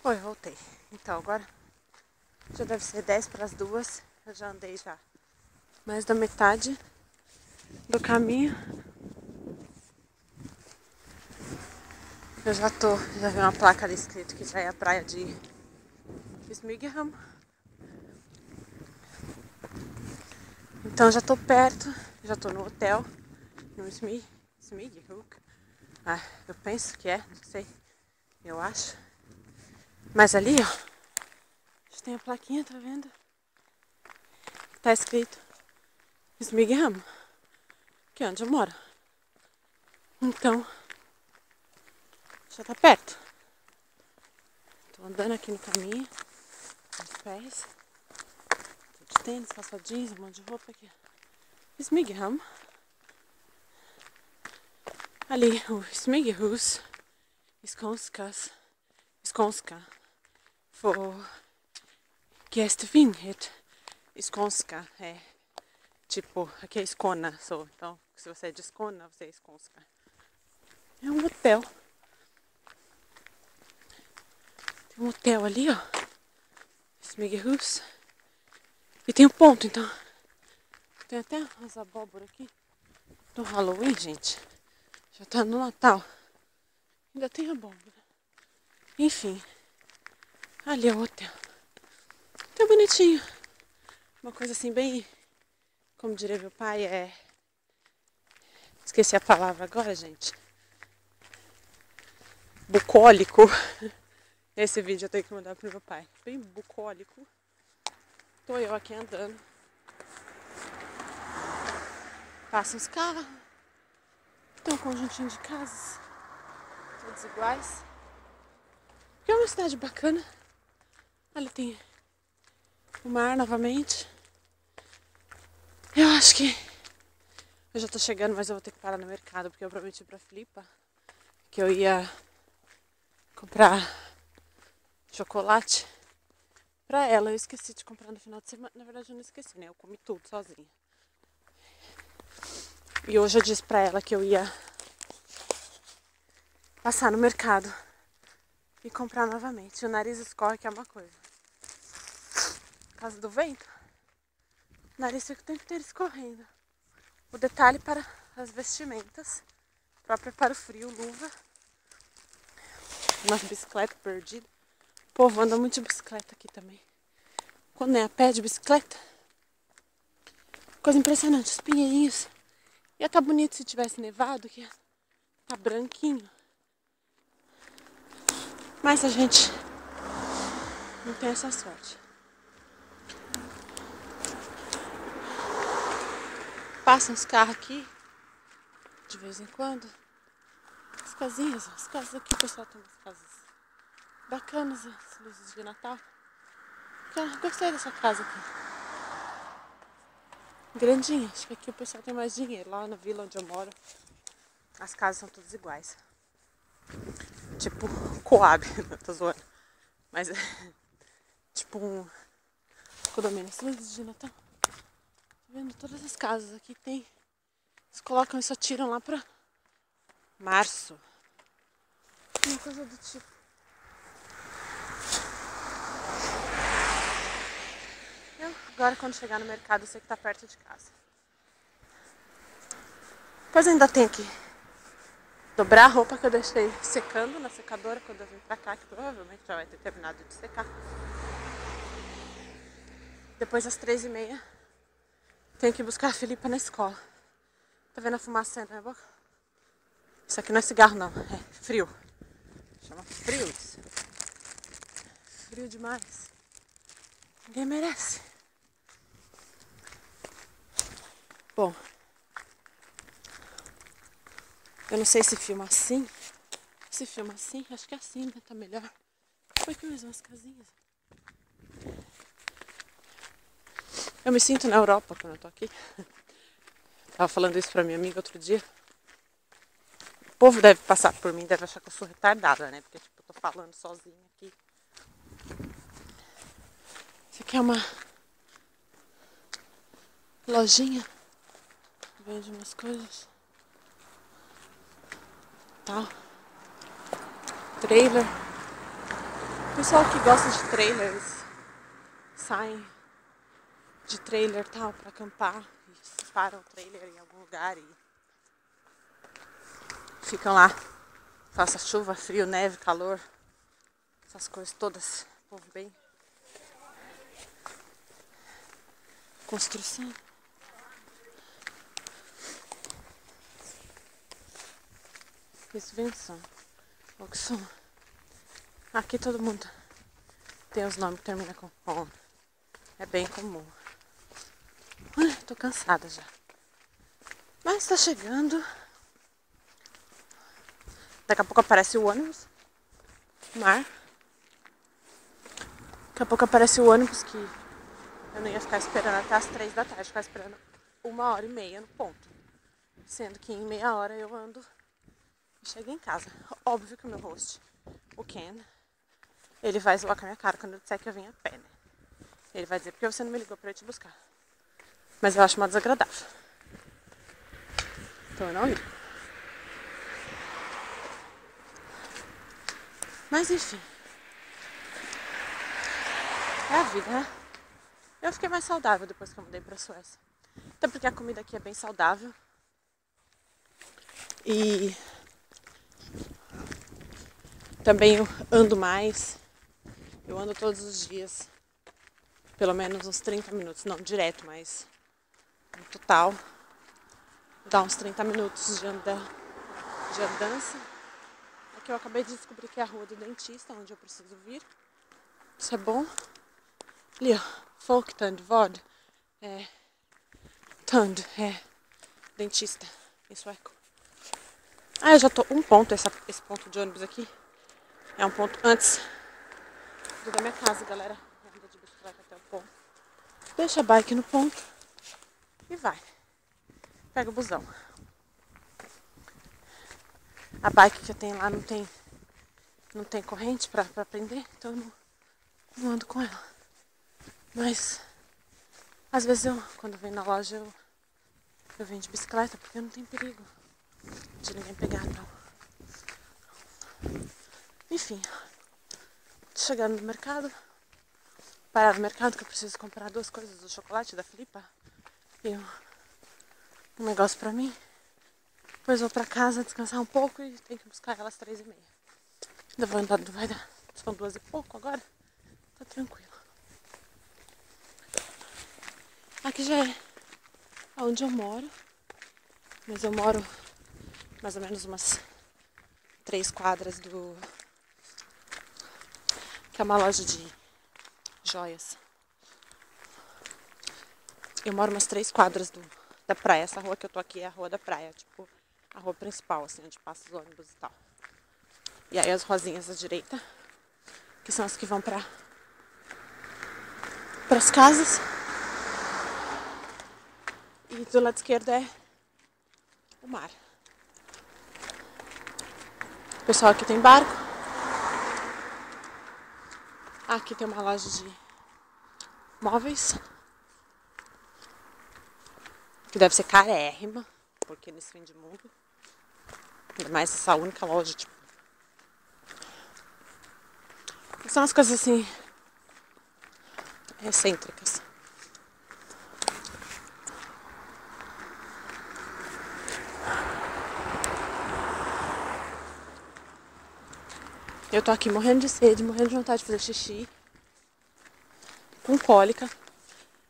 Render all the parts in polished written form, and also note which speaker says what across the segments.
Speaker 1: Oi, voltei. Então, agora já deve ser 10 para as 2. Eu já andei já mais da metade do caminho. Eu já vi uma placa ali escrito que já é a praia de Smígeham. Então já tô perto, já tô no hotel, no Smígeham. Ah, eu penso que é, não sei, eu acho. Mas ali, ó, já tem a plaquinha, tá vendo? Tá escrito Smígeham, que é onde eu moro. Então, já tá perto. Tô andando aqui no caminho, com os pés. Tô de tênis, calça jeans, um monte de roupa aqui. Smígeham. Ali, o Smígehus, Skånska, for Gästvinget. Skånska é tipo, aqui é Skåne, então se você é de Skåne, você é Skånska. É um hotel. Tem um hotel ali, ó. Smígehus. E tem um ponto, então. Tem até umas abóboras aqui do Halloween, gente. Já tá no Natal. Ainda tem abóbora. Enfim. Ali é o hotel. Tá bonitinho. Uma coisa assim bem, como diria meu pai, esqueci a palavra agora, gente. Bucólico. Esse vídeo eu tenho que mandar pro meu pai. Bem bucólico. Tô eu aqui andando. Passa uns carros. Tem um conjuntinho de casas. Todos iguais. É uma cidade bacana. Ali tem o mar novamente. Eu acho que eu já tô chegando, mas eu vou ter que parar no mercado, porque eu prometi pra Filipa que eu ia comprar chocolate pra ela. Eu esqueci de comprar no final de semana. Na verdade, eu não esqueci, né? Eu comi tudo sozinha. E hoje eu disse pra ela que eu ia passar no mercado e comprar novamente. O nariz escorre, que é uma coisa. Por causa do vento, o nariz fica o tempo inteiro escorrendo. O detalhe para as vestimentas, própria para o frio, luva, uma bicicleta perdida. O povo anda muito de bicicleta aqui também. Quando é a pé de bicicleta, coisa impressionante, os pinheirinhos. Ia estar bonito se tivesse nevado, que tá branquinho. Mas a gente não tem essa sorte. Passam os carros aqui, de vez em quando. As casinhas, as casas aqui, o pessoal tem umas casas bacanas, as luzes de Natal. Gostei dessa casa aqui. Grandinha, acho que aqui o pessoal tem mais dinheiro. Lá na vila onde eu moro, as casas são todas iguais. Tipo, Coab, não tô zoando. Mas é tipo um condomínio. As luzes de Natal. Tá vendo? Todas as casas aqui tem. Eles colocam e só tiram lá pra março. Uma coisa do tipo. Agora quando chegar no mercado eu sei que tá perto de casa. Depois ainda tenho que dobrar a roupa que eu deixei secando na secadora quando eu vim pra cá, que provavelmente já vai ter terminado de secar. Depois às 3h30 tenho que buscar a Filipa na escola. Tá vendo a fumaça na minha boca? Isso aqui não é cigarro não, é frio. Chama frio isso. Frio demais. Ninguém merece. Bom, eu não sei se filma assim. Se filma assim, acho que é assim, né? Tá melhor. Foi aqui mesmo as casinhas. Eu me sinto na Europa quando eu tô aqui. Tava falando isso pra minha amiga outro dia. O povo deve passar por mim, deve achar que eu sou retardada, né? Porque, tipo, eu tô falando sozinha aqui. Isso aqui é uma lojinha. Vende umas coisas. Tal. Trailer. Pessoal que gosta de trailers saem de trailer tal pra acampar e param o trailer em algum lugar e ficam lá. Faça chuva, frio, neve, calor, essas coisas todas. O povo bem. Construção. Invenção. O que são? Aqui todo mundo tem os nomes que terminam com on. É bem comum. Ai, tô cansada já. Mas tá chegando. Daqui a pouco aparece o ônibus. Mar. Daqui a pouco aparece o ônibus que eu não ia ficar esperando até as 3 da tarde. Ficar esperando 1h30 no ponto. Sendo que em meia hora eu ando e chego em casa. Óbvio que o meu host, o Ken, ele vai zoar com a minha cara quando eu disser que eu vim a pé, né? Ele vai dizer, porque você não me ligou pra eu te buscar. Mas eu acho mais desagradável. Então eu não ligo. Mas enfim. É a vida, né? Eu fiquei mais saudável depois que eu mudei pra Suécia. Até porque a comida aqui é bem saudável. E também eu ando mais. Eu ando todos os dias. Pelo menos uns 30 minutos. Não direto, mas no total. Dá uns 30 minutos de andança. Aqui eu acabei de descobrir que é a rua do dentista, onde eu preciso vir. Isso é bom. Ali, ó. Folktand, Vod. Tand, dentista em sueco. Ah, eu já tô um ponto, esse ponto de ônibus aqui. É um ponto antes da minha casa, galera. Anda de bicicleta até o ponto. Deixa a bike no ponto e vai. Pega o busão. A bike que eu tenho lá não tem corrente pra prender, então eu não ando com ela. Mas às vezes quando eu venho na loja, eu venho de bicicleta, porque não tem perigo de ninguém pegar, não. Enfim, tô chegando no mercado. Parar no mercado que eu preciso comprar 2 coisas do chocolate da Filipa e um negócio pra mim. Depois vou pra casa descansar um pouco e tenho que buscar ela às 3h30. Ainda vou andar, vai dar. São 2 e pouco agora. Tá tranquilo. Aqui já é onde eu moro. Mas eu moro mais ou menos umas 3 quadras que é uma loja de joias. Eu moro umas 3 quadras da praia. Essa rua que eu tô aqui é a rua da praia. Tipo, a rua principal, assim, onde passa os ônibus e tal. E aí as rosinhas à direita, que são as que vão pras casas. E do lado esquerdo é o mar. O pessoal aqui tem barco. Aqui tem uma loja de móveis. Que deve ser carérrima, porque nesse fim de mundo. Ainda mais essa única loja, tipo. São as coisas assim excêntricas. Eu tô aqui morrendo de sede, morrendo de vontade de fazer xixi. Com cólica.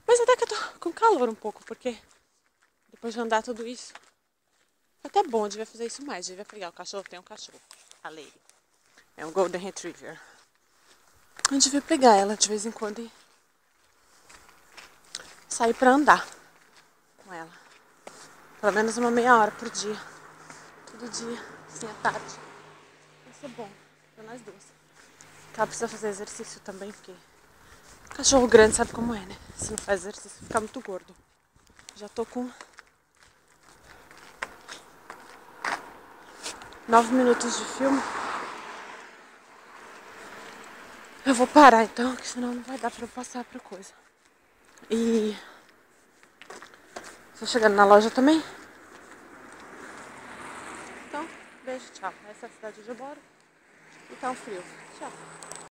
Speaker 1: Mas até que eu tô com calor um pouco, porque depois de andar tudo isso, é até bom, eu devia fazer isso mais. Eu devia pegar o cachorro, tem um cachorro, a Lady. É um Golden Retriever. Eu devia pegar ela de vez em quando e sair pra andar com ela. Pelo menos uma meia hora por dia. Todo dia, assim à tarde. Vai ser bom pra nós duas. Ela precisa fazer exercício também, porque cachorro grande sabe como é, né? Se não faz exercício, fica muito gordo. Já tô com 9 minutos de filme. Eu vou parar então, que senão não vai dar pra eu passar pra coisa. E tô chegando na loja também. Então, beijo, tchau. Essa é a cidade onde eu moro. E tá um frio. Tchau.